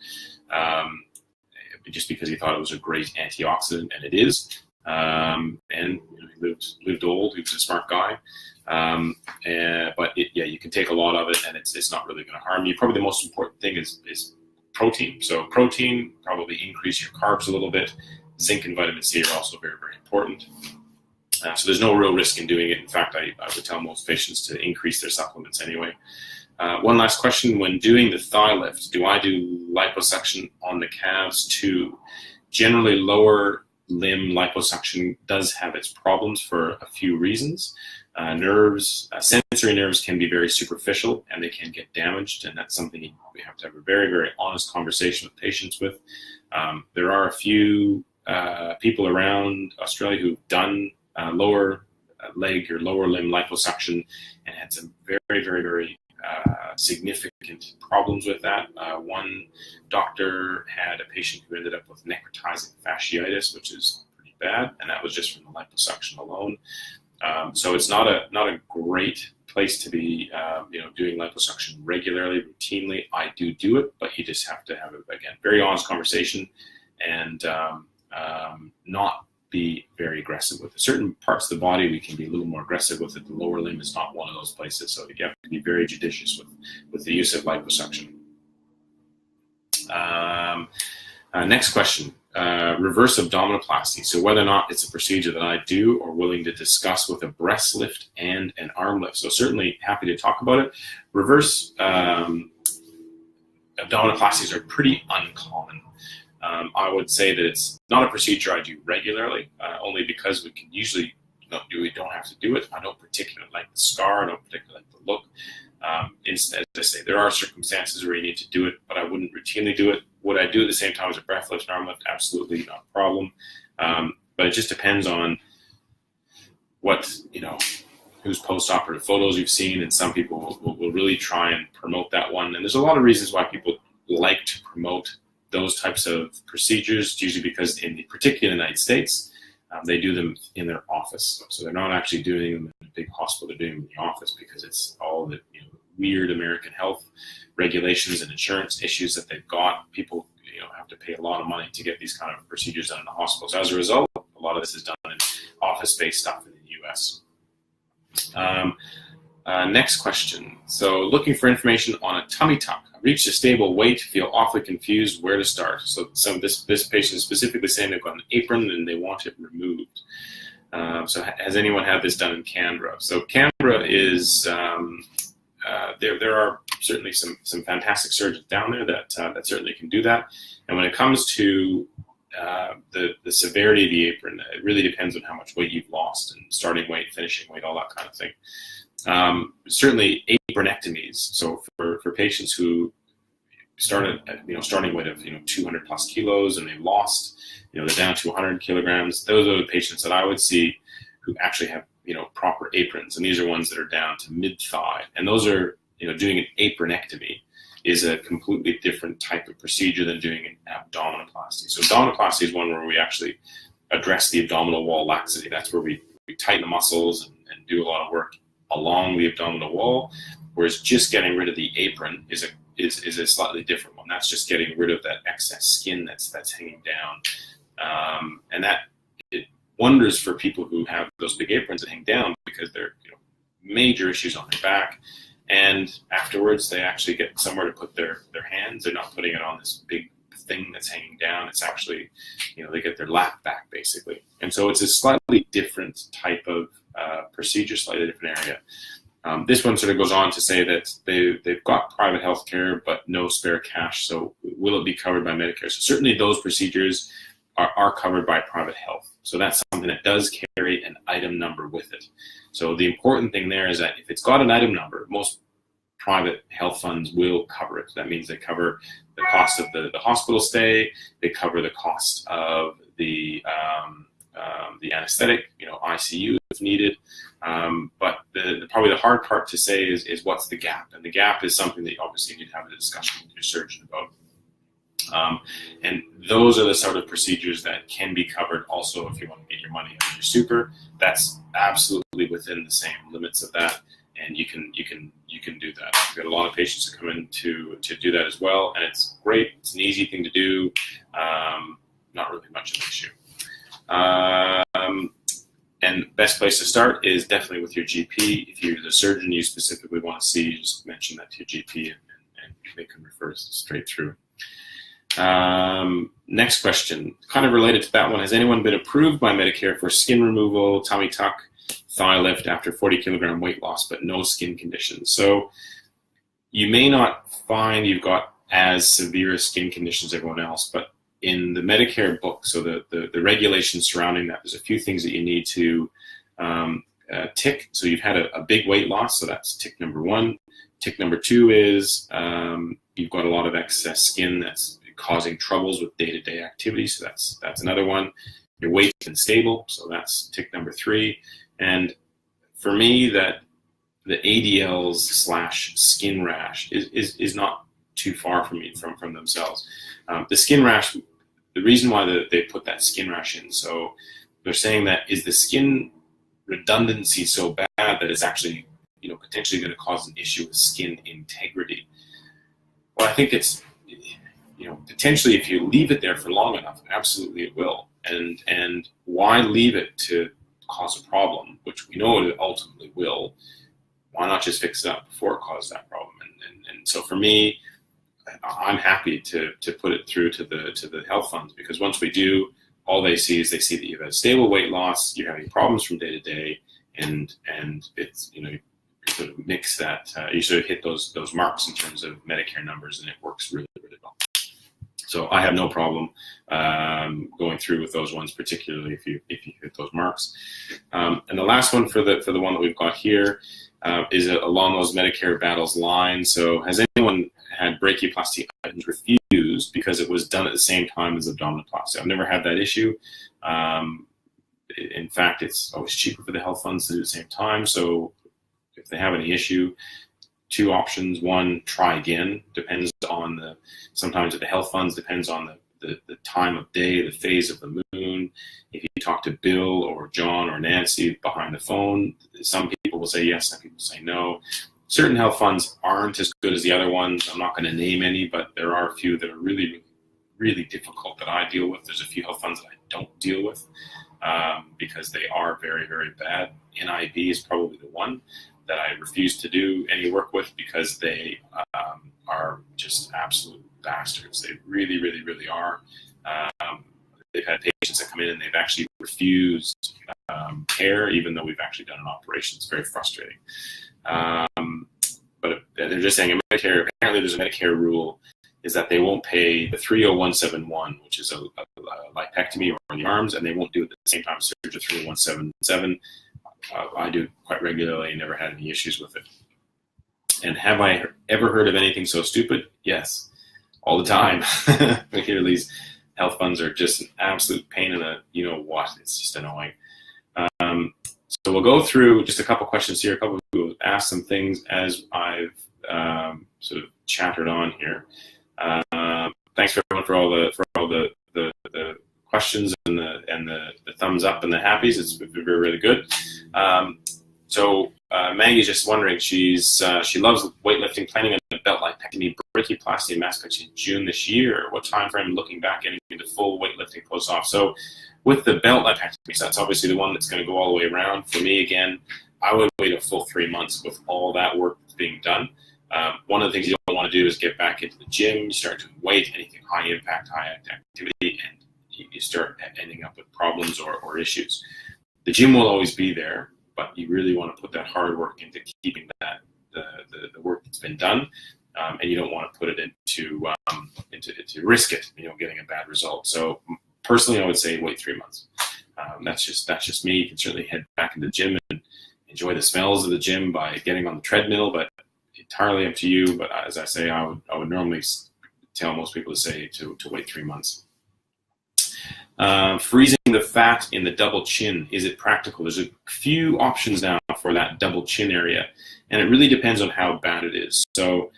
just because he thought it was a great antioxidant, and it is. And he lived old. He was a smart guy. But you can take a lot of it, and it's not really going to harm you. Probably the most important thing is protein. So protein, probably increase your carbs a little bit. Zinc and vitamin C are also very, very important. So there's no real risk in doing it. In fact, I would tell most patients to increase their supplements anyway. One last question. When doing the thigh lift, do I do liposuction on the calves too? Generally, lower limb liposuction does have its problems for a few reasons. Sensory nerves can be very superficial, and they can get damaged, and that's something we have to have a very, very honest conversation with patients with. There are a few people around Australia who've done lower leg or lower limb liposuction and had some very, very, very significant problems with that. One doctor had a patient who ended up with necrotizing fasciitis, which is pretty bad, and that was just from the liposuction alone. So it's not a great place to be, doing liposuction regularly, routinely. I do it, but you just have to have a very honest conversation and not be very aggressive with it. Certain parts of the body we can be a little more aggressive with it. The lower limb is not one of those places, so you have to be very judicious with the use of liposuction. Next question. Reverse abdominoplasty. So whether or not it's a procedure that I do or willing to discuss with a breast lift and an arm lift. So certainly happy to talk about it. Reverse abdominoplasties are pretty uncommon. I would say that it's not a procedure I do regularly, only because we can usually don't have to do it. I don't particularly like the scar. I don't particularly like the look. As I say, there are circumstances where you need to do it, but I wouldn't routinely do it. Would I do it at the same time as a breast lift and arm lift? Absolutely not a problem. But it just depends on whose post-operative photos you've seen, and some people will really try and promote that one. And there's a lot of reasons why people like to promote those types of procedures, usually because particularly in the United States, they do them in their office. So they're not actually doing them in a big hospital, they're doing them in the office because it's all the weird American health regulations and insurance issues that they've got. People have to pay a lot of money to get these kind of procedures done in the hospital. So as a result, a lot of this is done in office-based stuff in the U.S. Next question. So looking for information on a tummy tuck. I've reached a stable weight, feel awfully confused where to start. So this patient is specifically saying they've got an apron and they want it removed. So has anyone had this done in Canberra? So Canberra is, there are certainly some fantastic surgeons down there that certainly can do that. And when it comes to the severity of the apron, it really depends on how much weight you've lost and starting weight, finishing weight, all that kind of thing. Certainly apron ectomies. So for patients who started at starting weight of 200 plus kilos and they've lost, they're down to 100 kilograms. Those are the patients that I would see who actually have proper aprons, and these are ones that are down to mid thigh. And those are doing an apron ectomy is a completely different type of procedure than doing an abdominoplasty. So abdominoplasty is one where we actually address the abdominal wall laxity. That's where we tighten the muscles and do a lot of work along the abdominal wall, whereas just getting rid of the apron is a slightly different one. That's just getting rid of that excess skin that's hanging down, and that it wonders for people who have those big aprons that hang down because they're major issues on their back, and afterwards they actually get somewhere to put their hands. They're not putting it on this big thing that's hanging down. It's actually they get their lap back basically, and so it's a slightly different type of procedure, slightly different area. This one sort of goes on to say that they've got private health care but no spare cash, so will it be covered by Medicare? So certainly those procedures are covered by private health. So that's something that does carry an item number with it. So the important thing there is that if it's got an item number, most private health funds will cover it. That means they cover the cost of the hospital stay, they cover the cost of the anesthetic, ICU if needed. But probably the hard part to say is what's the gap? And the gap is something that obviously you need to have a discussion with your surgeon about. And those are the sort of procedures that can be covered also if you want to get your money out of your super. That's absolutely within the same limits of that, and you can do that. We've got a lot of patients that come in to do that as well, and it's great. It's an easy thing to do, not really much of an issue. And best place to start is definitely with your GP. If you're the surgeon you specifically want to see, just mention that to your GP and they can refer straight through. Next question, kind of related to that one. Has anyone been approved by Medicare for skin removal, tummy tuck, thigh lift after 40 kilogram weight loss, but no skin conditions? So you may not find you've got as severe skin conditions as everyone else, but in the Medicare book, so the regulations surrounding that, there's a few things that you need to tick. So you've had a big weight loss, so that's tick number one. Tick number two is you've got a lot of excess skin that's causing troubles with day-to-day activities, so that's another one. Your weight's been stable, so that's tick number three. And for me, that the ADLs / skin rash is not too far from themselves. The skin rash, the reason why they put that skin rash in, so they're saying that is the skin redundancy so bad that it's actually potentially going to cause an issue with skin integrity. Well, I think it's potentially if you leave it there for long enough, absolutely it will. And why leave it to cause a problem, which we know it ultimately will? Why not just fix it up before it causes that problem? And so for me, I'm happy to put it through to the health funds, because once we do, all they see that you've had stable weight loss, you're having problems from day to day, and it's you sort of mix that, you sort of hit those marks in terms of Medicare numbers, and it works really, really well. So I have no problem going through with those ones, particularly if you hit those marks. And the last one for the one that we've got here is along those Medicare battles line. So has anyone had brachioplasty items refused because it was done at the same time as abdominoplasty? I've never had that issue. In fact, it's always cheaper for the health funds to do it at the same time. So if they have any issue, two options. One, try again. Depends on sometimes with the health funds, depends on the time of day, the phase of the moon. if you talk to Bill or John or Nancy behind the phone, some people will say yes, some people say no. Certain health funds aren't as good as the other ones. I'm not going to name any, but there are a few that are really, really difficult that I deal with. There's a few health funds that I don't deal with because they are very, very bad. NIB is probably the one that I refuse to do any work with because they are just absolute bastards. They really, really, really are. They've had patients that come in and they've actually refused care, even though we've actually done an operation. It's very frustrating. But they're just saying in Medicare, apparently there's a Medicare rule is that they won't pay the 30171, which is a lipectomy or the arms, and they won't do it at the same time surgery 30177. I do quite regularly and never had any issues with it. And have I ever heard of anything so stupid? Yes, all the time. I hear these health funds are just an absolute pain in the you-know-what. It's just annoying. So we'll go through just a couple questions here. A couple of people have asked some things as I've sort of chattered on here. Thanks for everyone for all the questions and the thumbs up and the happies. It's been really, really good. So Maggie's just wondering. She loves weightlifting, planning on a belt lipectomy, brachioplasty, and mastectomy in June this year. What time frame looking back getting into full weightlifting post-op? So with the belt lipectomy, so that's obviously the one that's going to go all the way around. For me, again, I would wait a full 3 months with all that work that's being done. One of the things you don't want to do is get back into the gym, you start doing weight, anything high impact, high activity, and you start ending up with problems or issues. The gym will always be there, but you really want to put that hard work into keeping that the work that's been done, and you don't want to put it into risk it, getting a bad result. So personally, I would say wait 3 months. That's just me. You can certainly head back into the gym and enjoy the smells of the gym by getting on the treadmill, but entirely up to you. But as I say, I would normally tell most people to say to wait 3 months. Freezing the fat in the double chin, is it practical? There's a few options now for that double chin area, and it really depends on how bad it is. So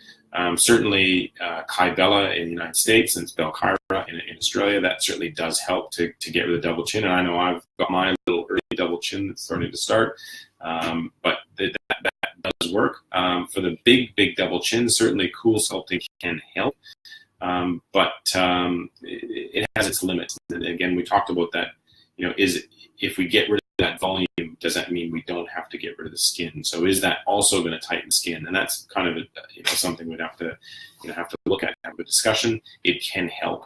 certainly Kybella in the United States and Belkyra in Australia, that certainly does help to get rid of the double chin. And I know I've got my little early double chin that's starting to start, but that does work. For the big double chin, certainly cool sculpting can help. But it has its limits. And again, we talked about that, if we get rid of that volume, does that mean we don't have to get rid of the skin? So is that also going to tighten skin? And that's kind of something we'd have to look at, have a discussion. It can help.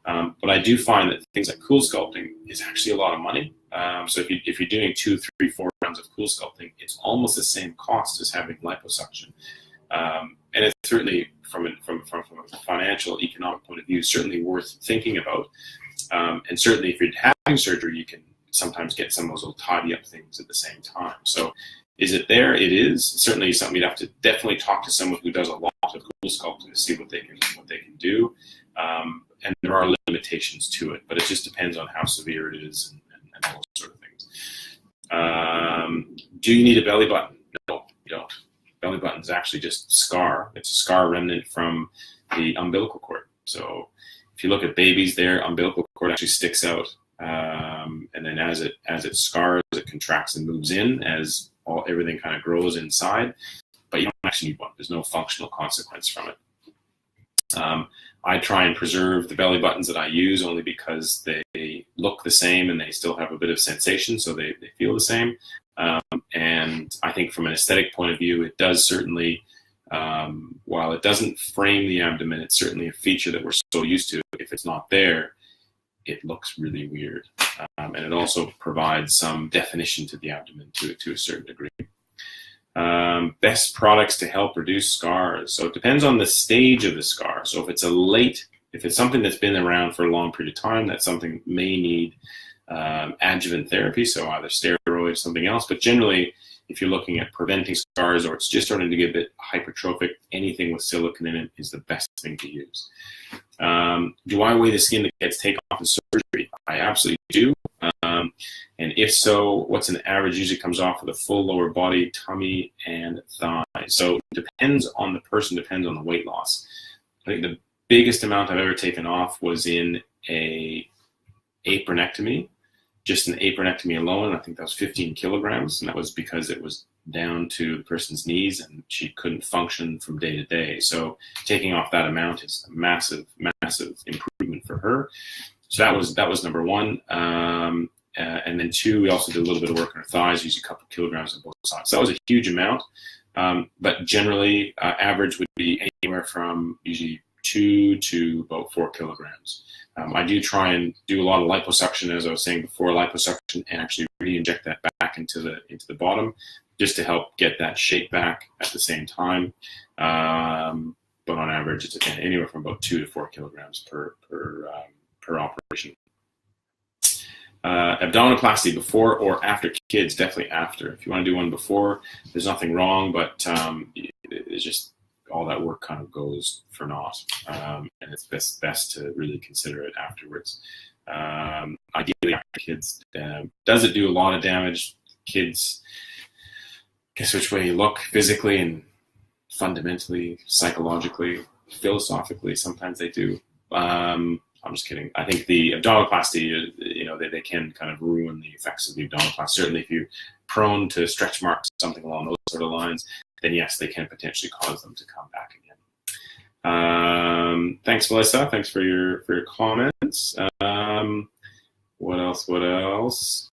But I do find that things like cool sculpting is actually a lot of money. So if you're doing 2, 3, 4 rounds of cool sculpting, it's almost the same cost as having liposuction. And it's certainly from a financial, economic point of view, certainly worth thinking about. And certainly if you're having surgery, you can sometimes get some of those little tidy up things at the same time. So is it there? It is. Certainly something you'd have to definitely talk to someone who does a lot of cool sculpting to see what they can do. And there are limitations to it, but it just depends on how severe it is and those sort of things. Do you need a belly button? No, you don't. Belly button is actually just scar. It's a scar remnant from the umbilical cord. So if you look at babies, their umbilical cord actually sticks out, and then as it scars, it contracts and moves in as everything kind of grows inside. But you don't actually need one. There's no functional consequence from it. I try and preserve the belly buttons that I use only because they look the same and they still have a bit of sensation, so they feel the same. And I think from an aesthetic point of view, it does certainly, while it doesn't frame the abdomen, it's certainly a feature that we're so used to. If it's not there, it looks really weird. And it also provides some definition to the abdomen to a certain degree. Best products to help reduce scars. So it depends on the stage of the scar. So if it's something that's been around for a long period of time, that's something that may need adjuvant therapy, so either steroids or something else. But generally, if you're looking at preventing scars or it's just starting to get a bit hypertrophic, anything with silicone in it is the best thing to use. Do I weigh the skin that gets taken off in surgery? I absolutely do. And if so, what's an average usually comes off of the full lower body, tummy, and thigh? So it depends on the person, depends on the weight loss. I think the biggest amount I've ever taken off was in a apron ectomy. just an apron ectomy alone, I think that was 15 kilograms, and that was because it was down to the person's knees and she couldn't function from day to day. So taking off that amount is a massive, massive improvement for her. So that was number one. And then two, we also did a little bit of work on her thighs, using a couple of kilograms on both sides. So that was a huge amount. But generally, average would be anywhere from usually 2 to about 4 kilograms. I do try and do a lot of liposuction, as I was saying before, liposuction, and actually re-inject that back into the bottom, just to help get that shape back at the same time. But on average, it's again anywhere from about 2 to 4 kilograms per operation. Abdominoplasty before or after kids, definitely after. If you want to do one before, there's nothing wrong, but it's just all that work kind of goes for naught, and it's best to really consider it afterwards. Ideally after kids. Does it do a lot of damage? Kids, guess which way you look, physically and fundamentally, psychologically, philosophically, sometimes they do. I'm just kidding. I think the abdominoplasty, they can kind of ruin the effects of the abdominoplasty. Certainly if you're prone to stretch marks, something along those sort of lines, then yes, they can potentially cause them to come back again. Thanks, Melissa. Thanks for your comments. What else?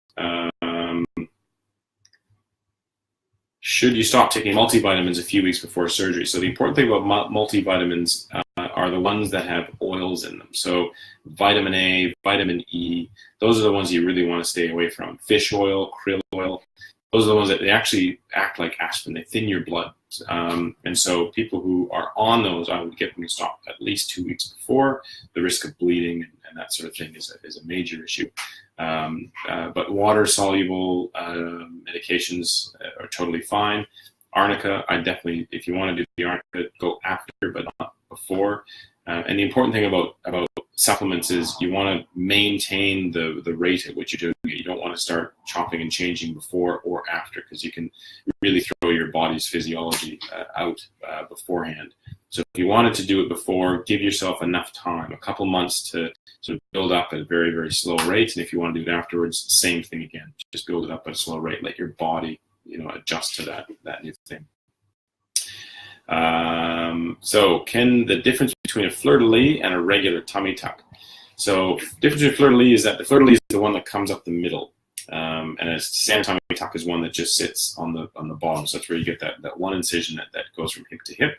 Should you stop taking multivitamins a few weeks before surgery? So the important thing about multivitamins are the ones that have oils in them. So vitamin A, vitamin E, those are the ones you really want to stay away from. Fish oil, krill oil, those are the ones that they actually act like aspirin. They thin your blood. And so people who are on those, I would get them to stop at least 2 weeks before. The risk of bleeding and that sort of thing is a major issue. But water-soluble medications are totally fine. Arnica, I definitely, if you want to do the arnica, go after, but not before. And the important thing about supplements is you want to maintain the rate at which you're doing it. You don't want to start chopping and changing before or after, because you can really throw your body's physiology out beforehand. So if you wanted to do it before, give yourself enough time, a couple months to sort of build up at a very, very slow rate. And if you want to do it afterwards, same thing again. Just build it up at a slow rate. Let your body, adjust to that new thing. So can the difference between a fleur-de-lis and a regular tummy tuck? So the difference between fleur-de-lis is that the fleur-de-lis is the one that comes up the middle. And a standard tummy tuck is one that just sits on the bottom. So that's where you get that one incision that goes from hip to hip.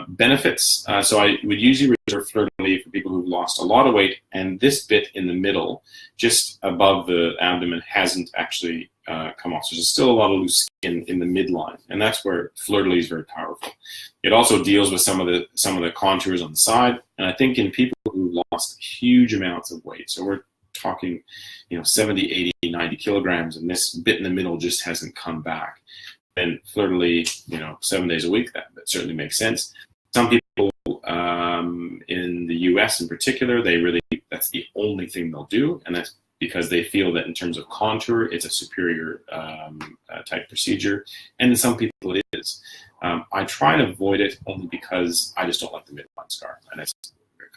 Benefits. So I would usually reserve fleur-de-lis for people who've lost a lot of weight, and this bit in the middle, just above the abdomen, hasn't actually come off. So there's still a lot of loose skin in the midline, and that's where fleur-de-lis is very powerful. It also deals with some of the contours on the side, and I think in people who lost huge amounts of weight, so we're talking 70, 80, 90 kilograms, and this bit in the middle just hasn't come back, then fleur-de-lis 7 days a week, that certainly makes sense. Some people in the US in particular, that's the only thing they'll do, and that's because they feel that in terms of contour, it's a superior type procedure, and in some people it is. I try and avoid it only because I just don't like the midline scar, and it's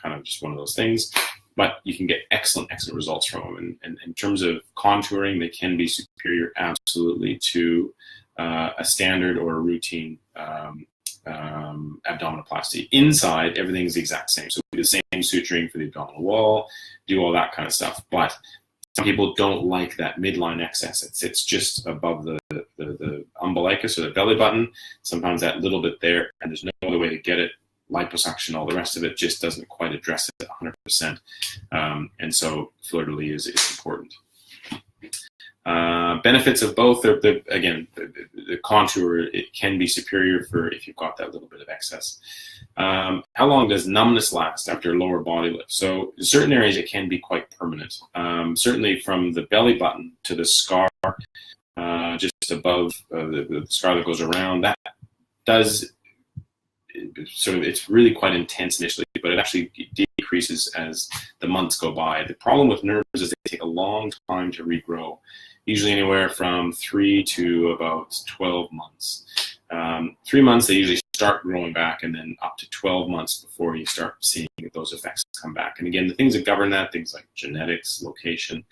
kind of just one of those things. But you can get excellent results from them. And in terms of contouring, they can be superior absolutely to a standard or a routine abdominoplasty. Inside, everything's the exact same. So we do the same suturing for the abdominal wall, do all that kind of stuff. But some people don't like that midline excess. It sits just above the umbilicus or the belly button. Sometimes that little bit there, and there's no other way to get it. Liposuction, all the rest of it just doesn't quite address it 100%. And so fleur-de-lis is important. Benefits of both are, again, the contour, it can be superior for if you've got that little bit of excess. How long does numbness last after a lower body lift? So in certain areas, it can be quite permanent. Certainly from the belly button to the scar, just above the scar that goes around, that does it's really quite intense initially, but it actually decreases as the months go by. The problem with nerves is they take a long time to regrow, usually anywhere from 3 to about 12 months. 3 months, they usually start growing back, and then up to 12 months before you start seeing those effects come back. And again, the things that govern that, things like genetics, location,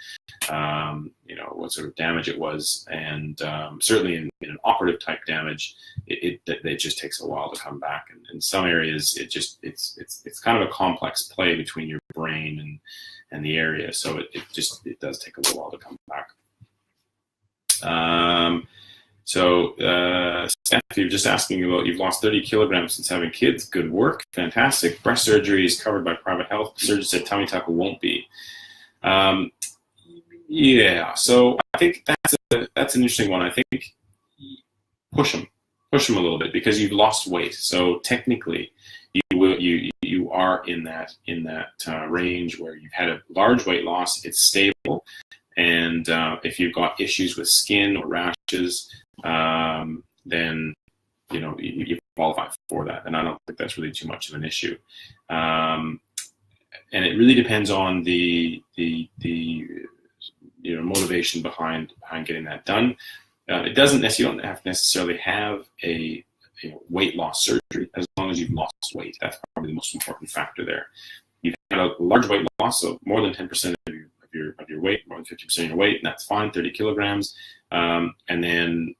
what sort of damage it was, and certainly in an operative type damage, it just takes a while to come back. And in some areas, it's kind of a complex play between your brain and the area, so it does take a little while to come back. Steph, you're just asking about, you've lost 30 kilograms since having kids. Good work. Fantastic. Breast surgery is covered by private health. The surgeon said tummy tuck won't be. So I think that's an interesting one. I think push them a little bit, because you've lost weight. So technically, you are in that range where you've had a large weight loss. It's stable. And if you've got issues with skin or rashes, then you qualify for that. And I don't think that's really too much of an issue. And it really depends on the motivation behind getting that done. It doesn't necessarily, you don't have to necessarily have a weight loss surgery, as long as you've lost weight. That's probably the most important factor there. You've had a large weight loss, so more than 10% of your weight, more than 50% of your weight, and that's fine, 30 kilograms. And then,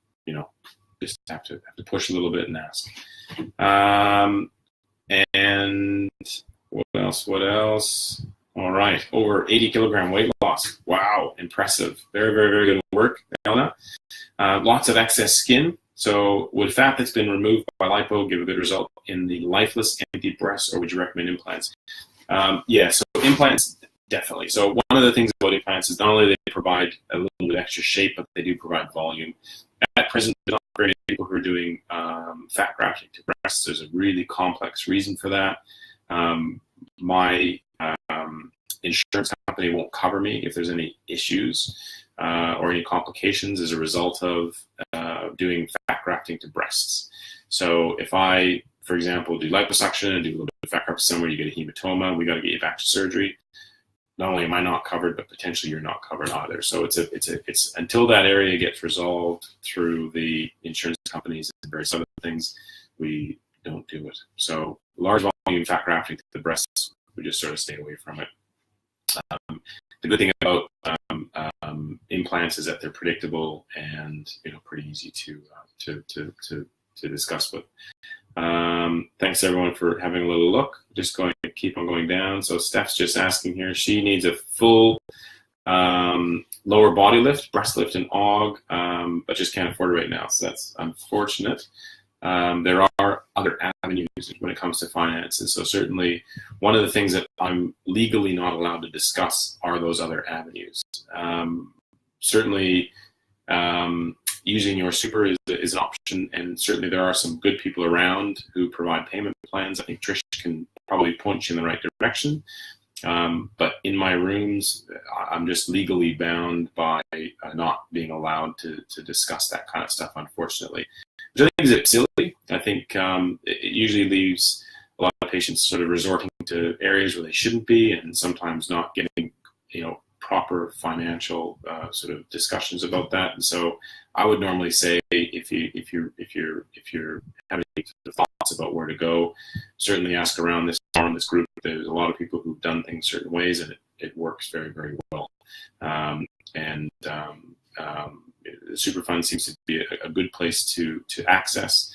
just have to push a little bit and ask. And what else? All right, over 80 kilogram weight loss. Wow, impressive. Very, very, very good work, Elena. Lots of excess skin. So would fat that's been removed by lipo give a good result in the lifeless empty breasts, or would you recommend implants? So implants, definitely. So one of the things about implants is not only do they provide a little bit of extra shape, but they do provide volume. At present, there's not very many people who are doing fat grafting to breasts. There's a really complex reason for that. My insurance company won't cover me if there's any issues or any complications as a result of doing fat grafting to breasts. So if I, for example, do liposuction and do a little bit of fat grafting somewhere, you get a hematoma, we got to get you back to surgery. Not only am I not covered, but potentially you're not covered either. So it's until that area gets resolved through the insurance companies and various other things, we don't do it. So large volume fat grafting to the breasts, we just sort of stay away from it. The good thing about implants is that they're predictable and pretty easy to discuss with. Thanks everyone for having a little look. Just going to keep on going down. So Steph's just asking here, she needs a full lower body lift, breast lift and AUG, but just can't afford it right now. So that's unfortunate. There are other avenues when it comes to finances. So certainly one of the things that I'm legally not allowed to discuss are those other avenues. Certainly using your super is an option, and certainly there are some good people around who provide payment plans. I think Trish can probably point you in the right direction. But in my rooms, I'm just legally bound by not being allowed to discuss that kind of stuff, unfortunately. Which I think is a bit silly. I think it usually leaves a lot of patients sort of resorting to areas where they shouldn't be, and sometimes not getting, proper financial sort of discussions about that. And so I would normally say, if you're having thoughts about where to go, certainly ask around this forum, this group. There's a lot of people who've done things certain ways, and it works very, very well. The super fund seems to be a good place to access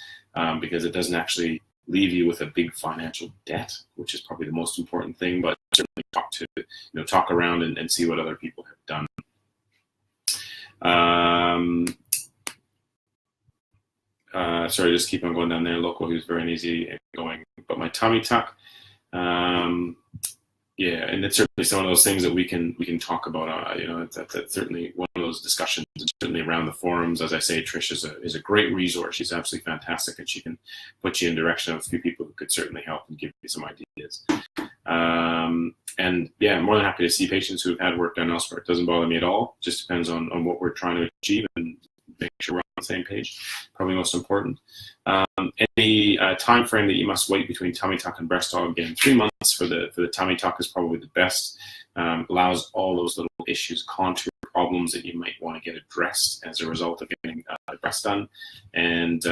because it doesn't actually leave you with a big financial debt, which is probably the most important thing. But certainly talk around and see what other people have done. Sorry, just keep on going down there. Local, who's very easy going, but my tummy tuck. Yeah, and it's certainly some of those things that we can talk about. That's certainly one of those discussions, and certainly around the forums. As I say, Trish is a great resource. She's absolutely fantastic, and she can put you in direction of a few people who could certainly help and give you some ideas. And yeah, I'm more than happy to see patients who have had work done elsewhere. It doesn't bother me at all. It just depends on what we're trying to achieve and make sure we're on the same page. Probably most important. Any time frame that you must wait between tummy tuck and breast aug? Again, 3 months for the tummy tuck is probably the best. Allows all those little issues, contour problems that you might want to get addressed as a result of getting the breast done. And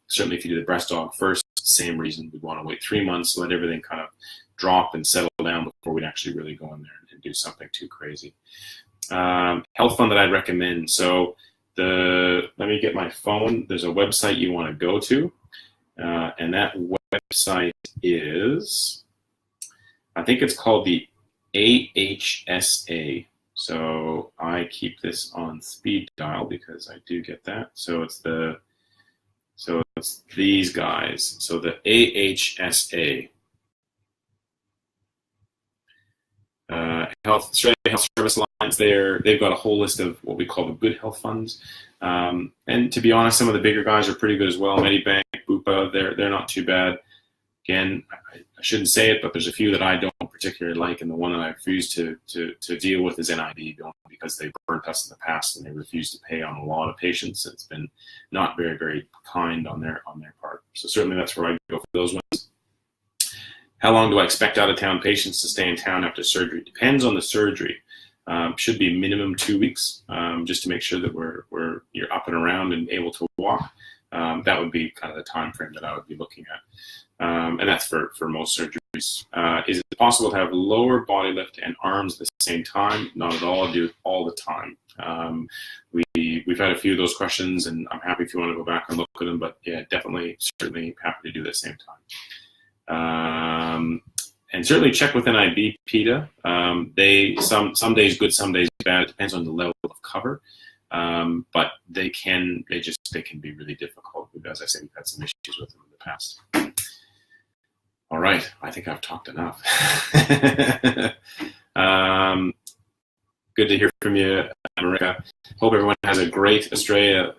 certainly if you do the breast aug first, same reason we'd want to wait 3 months, let everything kind of drop and settle down before we'd actually really go in there and do something too crazy. Health fund that I'd recommend. So let me get my phone. There's a website you want to go to, and that website is, I think it's called the AHSA. So I keep this on speed dial because I do get that. So it's these guys. So the AHSA, Australia Health Service Alliance. They've got a whole list of what we call the good health funds. And to be honest, some of the bigger guys are pretty good as well. Medibank, Bupa, they're not too bad. Again, I shouldn't say it, but there's a few that I don't particularly like, and the one that I refuse to deal with is NID, because they burnt us in the past and they refuse to pay on a lot of patients. It's been not very, very kind on their part. So certainly that's where I go for those ones. How long do I expect out-of-town patients to stay in town after surgery? Depends on the surgery. Should be minimum 2 weeks, just to make sure that you're up and around and able to walk. That would be kind of the time frame that I would be looking at. And that's for most surgeries. Is it possible to have lower body lift and arms at the same time? Not at all. I do it all the time. We've had a few of those questions, and I'm happy if you want to go back and look at them. But yeah, definitely, certainly happy to do it at the same time. And certainly check with NIB, PETA. Some days good, some days bad. It depends on the level of cover. But they can be really difficult. As I said, we've had some issues with them in the past. All right, I think I've talked enough. Good to hear from you, Marika. Hope everyone has a great Australia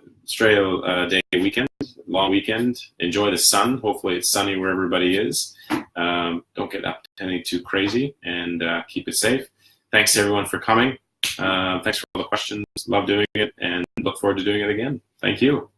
Day weekend, long weekend. Enjoy the sun. Hopefully it's sunny where everybody is. Don't get up anything too crazy, and keep it safe. Thanks everyone for coming. Thanks for all the questions. Love doing it, and look forward to doing it again. Thank you.